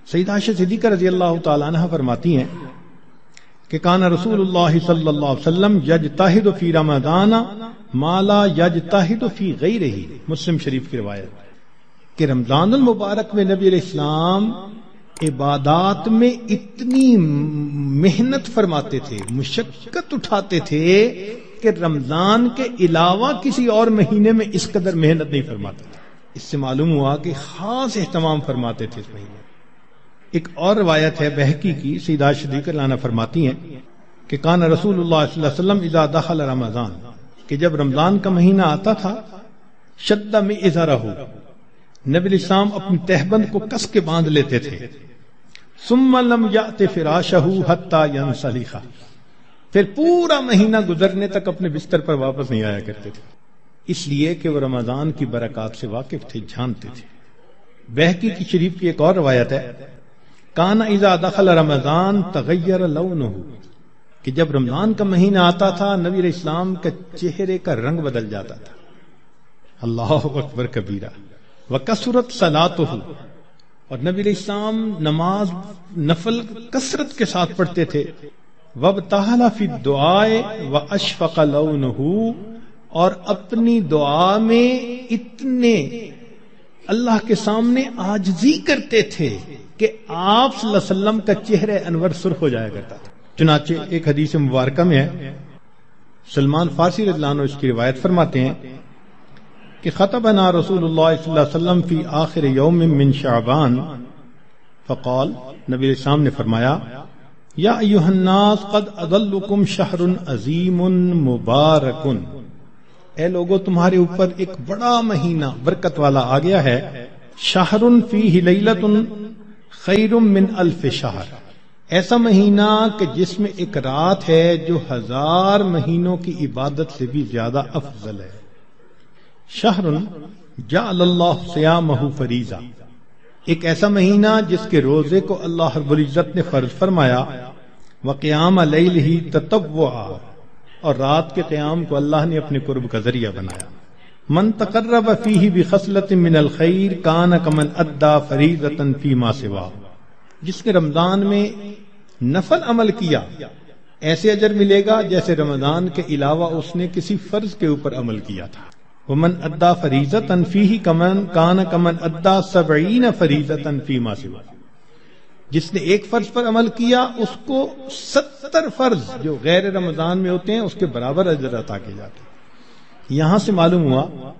سیدہ عائشہ صدیقہ رضی اللہ تعالی عنہ فرماتی ہیں کہ کان رسول اللہ صلی اللہ علیہ وسلم یجتہد فی رمضان ما لا یجتہد فی غیرہ، مسلم شریف کی روایت کہ رمضان المبارک میں نبی علیہ السلام عبادات میں اتنی محنت فرماتے تھے، مشقت اٹھاتے تھے کہ رمضان کے علاوہ کسی اور مہینے میں اس قدر محنت نہیں فرماتے تھے۔ اس سے معلوم ہوا کہ خاص اہتمام فرماتے تھے اس مہینے۔ ایک اور روایت ہے بہقی کی، سیدہ عائشہ صدیقہ عنہا فرماتی ہیں کہ کان رسول اللہ صلی اللہ علیہ وسلم اذا دخل رمضان، کہ جب رمضان کا مہینہ آتا تھا، شد مئزرہ، نبی علیہ السلام اپنی تہبند کو کس کے باندھ لیتے تھے، ثم لم یأت فراشہ حتی ینسلخ، پھر پورا مہینہ گزرنے تک اپنے بستر پر واپس نہیں آیا کرتے تھے، اس لیے کہ وہ رمضان کی برکات سے واقف تھے، جانتے تھے۔ بہقی کی شریف کی ایک اور روایت ہے، کان اذا دخل رمضان تغیر لونہ، کہ جب رمضان کا مہینہ آتا تھا نبی علیہ السلام کے چہرے کا رنگ بدل جاتا تھا۔ اللہ اکبر کبیرہ۔ وکثرت صلاتہ، اور نبی علیہ السلام نماز نفل کثرت کے ساتھ پڑھتے تھے۔ وابتہل فی الدعاء واشفق لونہ، اور اپنی دعا میں اتنے اللہ کے سامنے عاجزی کرتے تھے کہ آپ صلی اللہ علیہ وسلم کا چہرہ انور سرخ ہو جایا کرتا تھا۔ چنانچہ ایک حدیث مبارکہ میں ہے، سلمان فارسی رضی اللہ عنہ اس کی روایت فرماتے ہیں کہ خطبنا رسول اللہ صلی اللہ علیہ وسلم فی آخر یوم من شعبان فقال، نبی علیہ السلام نے فرمایا، یا ایھا الناس قد اضلکم شہر عظیم مبارک، اے لوگو تمہارے اوپر ایک بڑا مہینہ برکت والا آ گیا ہے، شہر فیہ لیلۃ خیر من الف شہر، ایسا مہینہ کہ جس میں ایک رات ہے جو 1000 مہینوں کی عبادت سے بھی زیادہ افضل ہے۔ شہر جعل اللہ صیامہ فریضہ، ایک ایسا مہینہ جس کے روزے کو اللہ رب العزت نے فرض فرمایا، وقیام لیلہ تطوعا، اور رات کے قیام کو اللہ نے اپنے قرب کا ذریعہ بنایا۔ من تقرب فیہ بخصلۃ من الخیر کان کمن ادى فریضۃ فیما سوا، جس نے رمضان میں نفل عمل کیا ایسے اجر ملے گا جیسے رمضان کے علاوہ اس نے کسی فرض کے اوپر عمل کیا تھا۔ ومن ادى فریضۃ فیہ کان کمن ادى 70 فریضۃ فیما سوا، جس نے ایک فرض پر عمل کیا اس کو 70 فرض جو غیر رمضان میں ہوتے ہیں اس کے برابر اجر عطا کیے جاتے ہیں۔ یہاں سے معلوم ہوا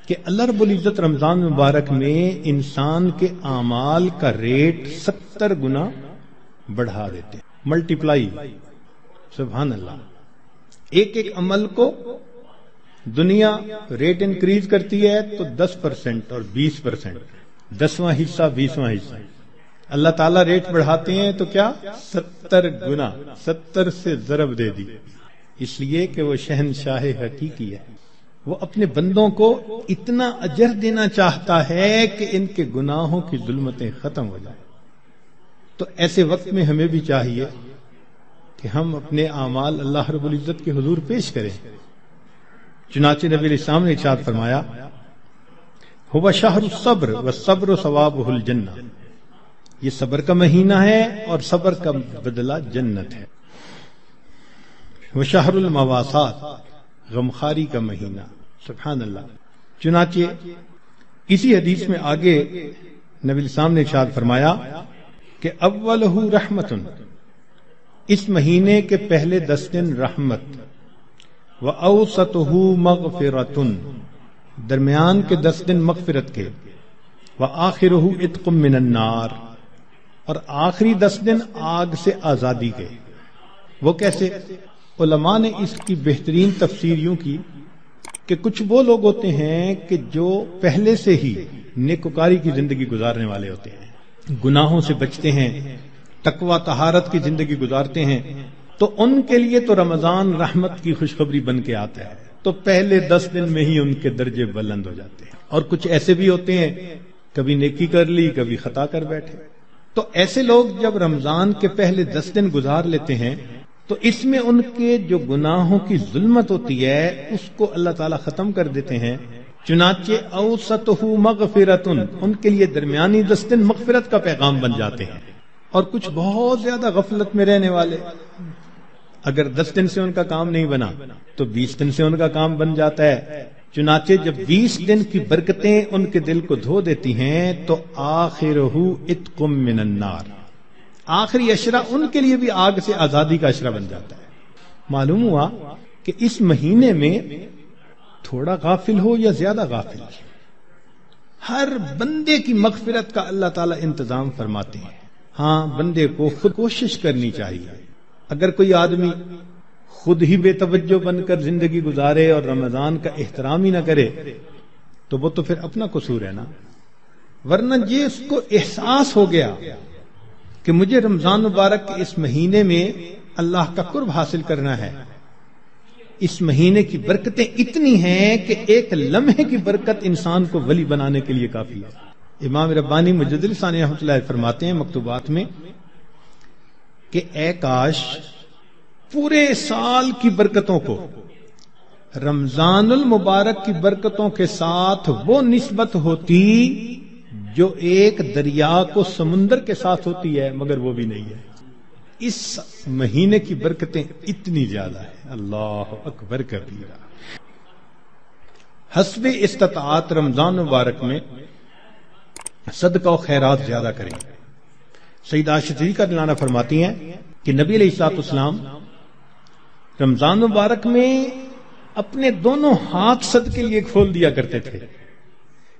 کہ اللہ رب العزت رمضان مبارک میں انسان کے اعمال کا ریٹ 70 گنا بڑھا دیتے ہیں، ملٹیپلائی، سبحان اللہ۔ ایک ایک عمل کو دنیا ریٹ انکریز کرتی ہے تو 10% اور 20%، 10واں حصہ 20واں حصہ، اللہ تعالیٰ ریٹ بڑھاتے ہیں تو کیا 70 گنا، 70 سے ضرب دے دی، اس لیے کہ وہ شہنشاہ حقیقی ہے، وہ اپنے بندوں کو اتنا اجر دینا چاہتا ہے کہ ان کے گناہوں کی ظلمتیں ختم ہو جائیں۔ تو ایسے وقت میں ہمیں بھی چاہیے کہ ہم اپنے اعمال اللہ رب العزت کے حضور پیش کریں۔ چنانچہ نبی علیہ السلام نے ارشاد فرمایا، هو شہر الصبر والصبر ثوابہ الجنہ، یہ صبر کا مہینہ ہے اور صبر کا بدلہ جنت ہے۔ وہ شہر المواسات، غمخاری کا مہینہ، سبحان اللہ۔ چنانچہ اسی حدیث میں آگے نبی علیہ السلام نے ارشاد فرمایا کہ اولہ رحمت، اس مہینے کے پہلے 10 دن رحمت، وَأَوْسَطُهُ مَغْفِرَةٌ، درمیان کے 10 دن مغفرت کے، وَآخِرُهُ عِتْقٌ مِّنَ النَّارِ، اور آخری 10 دن آگ سے آزادی کے۔ وہ کیسے؟ علماء نے اس کی بہترین تفسیر یوں کی کہ کچھ وہ لوگ ہوتے ہیں کہ جو پہلے سے ہی نیکوکاری کی زندگی گزارنے والے ہوتے ہیں، گناہوں سے بچتے ہیں، تقوی طہارت کی زندگی گزارتے ہیں، تو ان کے لیے تو رمضان رحمت کی خوشخبری بن کے آتا ہے، تو پہلے 10 دن میں ہی ان کے درجے بلند ہو جاتے ہیں۔ اور کچھ ایسے بھی ہوتے ہیں کبھی نیکی کر لی کبھی خطا کر بیٹھے، تو ایسے لوگ جب رمضان کے پہلے 10 دن گزار لیتے ہیں تو اس میں ان کے جو گناہوں کی ظلمت ہوتی ہے اس کو اللہ تعالیٰ ختم کر دیتے ہیں، چنانچہ اوسطہ مغفرۃ، ان کے لیے درمیانی 10 دن مغفرت کا پیغام بن جاتے ہیں، اور کچھ بہت زیادہ غفلت میں رہنے والے اگر 10 دن سے ان کا کام نہیں بنا تو 20 دن سے ان کا کام بن جاتا ہے۔ چنانچہ جب 20 دن کی برکتیں ان کے دل کو دھو دیتی ہیں تو آخرہ عتق من النار، آخری عشرہ ان کے لیے بھی آگ سے آزادی کا عشرہ بن جاتا ہے۔ معلوم ہوا کہ اس مہینے میں تھوڑا غافل ہو یا زیادہ غافل، ہر بندے کی مغفرت کا اللہ تعالیٰ انتظام فرماتے ہیں۔ ہاں، بندے کو خود کوشش کرنی چاہیے۔ اگر کوئی آدمی خود ہی بے توجہ بن کر زندگی گزارے اور رمضان کا احترام ہی نہ کرے تو وہ تو پھر اپنا قصور ہے نا، ورنہ یہ اس کو احساس ہو گیا کہ مجھے رمضان مبارک کے اس مہینے میں اللہ کا قرب حاصل کرنا ہے، اس مہینے کی برکتیں اتنی ہیں کہ ایک لمحے کی برکت انسان کو ولی بنانے کے لیے کافی ہے۔ امام ربانی مجدد ثانی رحمۃ اللہ فرماتے ہیں مکتوبات میں کہ اے کاش پورے سال کی برکتوں کو رمضان المبارک کی برکتوں کے ساتھ وہ نسبت ہوتی جو ایک دریا کو سمندر کے ساتھ ہوتی ہے، مگر وہ بھی نہیں ہے۔ اس مہینے کی برکتیں اتنی زیادہ ہیں، اللہ اکبر کبیرہ۔ حسب استطاعت رمضان مبارک میں صدقہ و خیرات زیادہ کریں۔ سیدہ عائشہ صدیقہ رضی اللہ عنہا فرماتی ہیں کہ نبی علیہ الصلوۃ والسلام رمضان مبارک میں اپنے دونوں ہاتھ صدقے کے لیے کھول دیا کرتے تھے،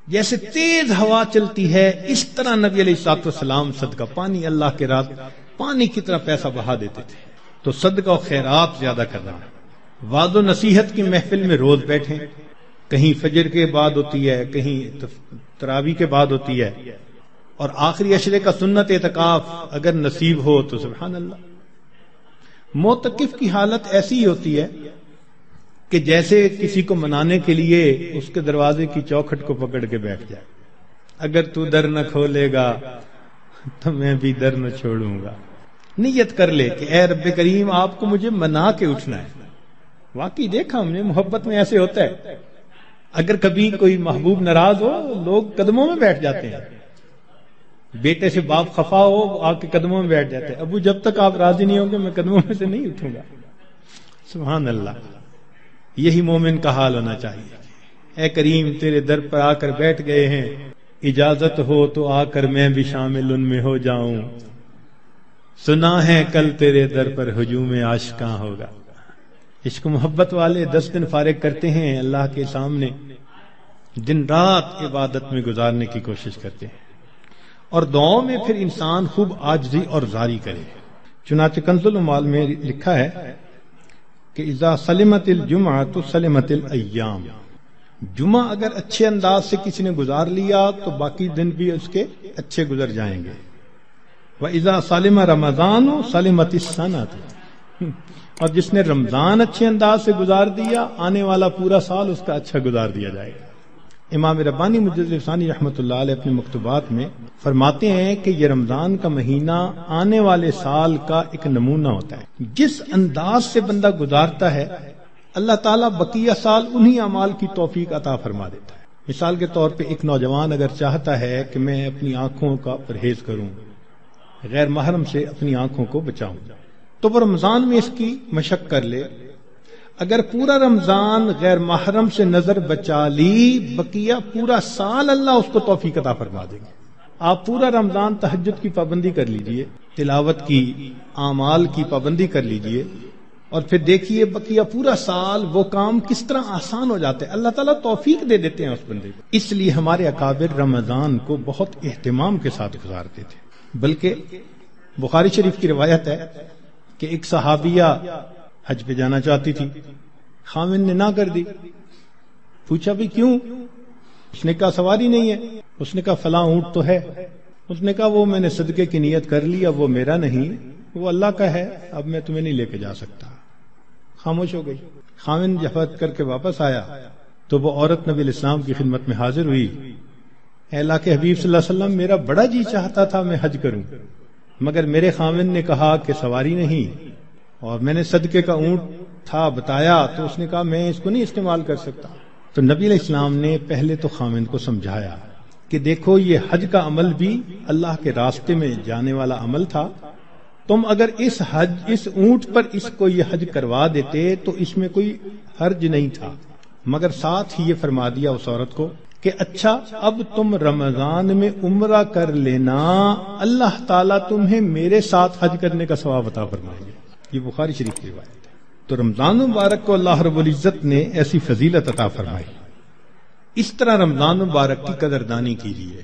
جیسے تیز ہوا چلتی ہے اس طرح نبی علیہ الصلوۃ والسلام صدقہ پانی اللہ کے راہ پانی کی طرح پیسہ بہا دیتے تھے۔ تو صدقہ و خیرات زیادہ کرنا، وعظ و نصیحت کی محفل میں روز بیٹھیں، کہیں فجر کے بعد ہوتی ہے، کہیں تراویح کے بعد ہوتی ہے، اور آخری عشرے کا سنت اعتکاف اگر نصیب ہو تو سبحان اللہ۔ معتکف کی حالت ایسی ہی ہوتی ہے کہ جیسے کسی کو منانے کے لیے اس کے دروازے کی چوکھٹ کو پکڑ کے بیٹھ جائے، اگر تو در نہ کھولے گا تو میں بھی در نہ چھوڑوں گا۔ نیت کر لے کہ اے رب کریم آپ کو مجھے منا کے اٹھنا ہے۔ واقعی دیکھا ہم نے محبت میں ایسے ہوتا ہے، اگر کبھی کوئی محبوب ناراض ہو لوگ قدموں میں بیٹھ جاتے ہیں، بیٹے سے باپ خفا ہو آ کے قدموں میں بیٹھ جاتے ہیں، ابو جب تک آپ راضی نہیں ہوں گے میں قدموں میں سے نہیں اٹھوں گا۔ سبحان اللہ، یہی مومن کا حال ہونا چاہیے۔ اے کریم تیرے در پر آ کر بیٹھ گئے ہیں، اجازت ہو تو آ کر میں بھی شامل ان میں ہو جاؤں، سنا ہے کل تیرے در پر ہجوم عاشقاں ہوگا۔ عشق محبت والے 10 دن فارغ کرتے ہیں اللہ کے سامنے، دن رات عبادت میں گزارنے کی کوشش کرتے ہیں، اور دعاؤں میں پھر انسان خوب عاجزی اور زاری کرے۔ چنانچہ کنز الاموال میں لکھا ہے کہ اذا سلمت الجمعۃ سلمت الایام، جمعہ اگر اچھے انداز سے کسی نے گزار لیا تو باقی دن بھی اس کے اچھے گزر جائیں گے۔ وَإِذَا سَلِمَ رَمَضَانُ سَلِمَتِ السَّنَةُ، اور جس نے رمضان اچھے انداز سے گزار دیا آنے والا پورا سال اس کا اچھا گزار دیا جائے گا۔ امام ربانی مجدد ثانی رحمۃ اللہ علیہ اپنے مکتوبات میں فرماتے ہیں کہ یہ رمضان کا مہینہ آنے والے سال کا ایک نمونہ ہوتا ہے۔ جس انداز سے بندہ گزارتا ہے اللہ تعالیٰ بقیہ سال انہی اعمال کی توفیق عطا فرما دیتا ہے۔ مثال کے طور پہ ایک نوجوان اگر چاہتا ہے کہ میں اپنی آنکھوں کا پرہیز کروں، غیر محرم سے اپنی آنکھوں کو بچاؤں، تو وہ رمضان میں اس کی مشق کر لے۔ اگر پورا رمضان غیر محرم سے نظر بچا لی، بقیہ پورا سال اللہ اس کو توفیق عطا فرما دیں گے۔ آپ پورا رمضان تہجد کی پابندی کر لیجئے، تلاوت کی، اعمال کی پابندی کر لیجئے، اور پھر دیکھیے بقیہ پورا سال وہ کام کس طرح آسان ہو جاتے ہیں، اللہ تعالیٰ توفیق دے دیتے ہیں اس بندے کو۔ اس لیے ہمارے اکابر رمضان کو بہت اہتمام کے ساتھ گزارتے تھے۔ بلکہ بخاری شریف کی روایت ہے کہ ایک صحابیہ حج پہ جانا چاہتی تھی، خاوند نے نہ کر دی۔ پوچھا بھی کیوں؟ اس نے کہا سواری نہیں ہے۔ اس نے کہا فلاں اونٹ تو ہے۔ اس نے کہا وہ میں نے صدقے کی نیت کر لی، اب وہ میرا نہیں، وہ اللہ کا ہے، اب میں تمہیں نہیں لے کے جا سکتا۔ خاموش ہو گئی۔ خاوند جب حج کر کے واپس آیا تو وہ عورت نبی الاسلام کی خدمت میں حاضر ہوئی۔ اے اللہ کے حبیب صلی اللہ علیہ وسلم، میرا بڑا جی چاہتا تھا میں حج کروں، مگر میرے خاوند نے کہا کہ سواری نہیں، اور میں نے صدقے کا اونٹ تھا بتایا تو اس نے کہا میں اس کو نہیں استعمال کر سکتا۔ تو نبی علیہ السلام نے پہلے تو خامند کو سمجھایا کہ دیکھو یہ حج کا عمل بھی اللہ کے راستے میں جانے والا عمل تھا، تم اگر اس اونٹ پر اس کو یہ حج کروا دیتے تو اس میں کوئی حرج نہیں تھا، مگر ساتھ ہی یہ فرما دیا اس عورت کو کہ اچھا اب تم رمضان میں عمرہ کر لینا، اللہ تعالیٰ تمہیں میرے ساتھ حج کرنے کا ثواب عطا فرمائیں گے۔ یہ بخاری شریف کی روایت ہے۔ تو رمضان مبارک کو اللہ رب العزت نے ایسی فضیلت عطا فرمائی، اس طرح رمضان مبارک کی قدردانی کیجیے۔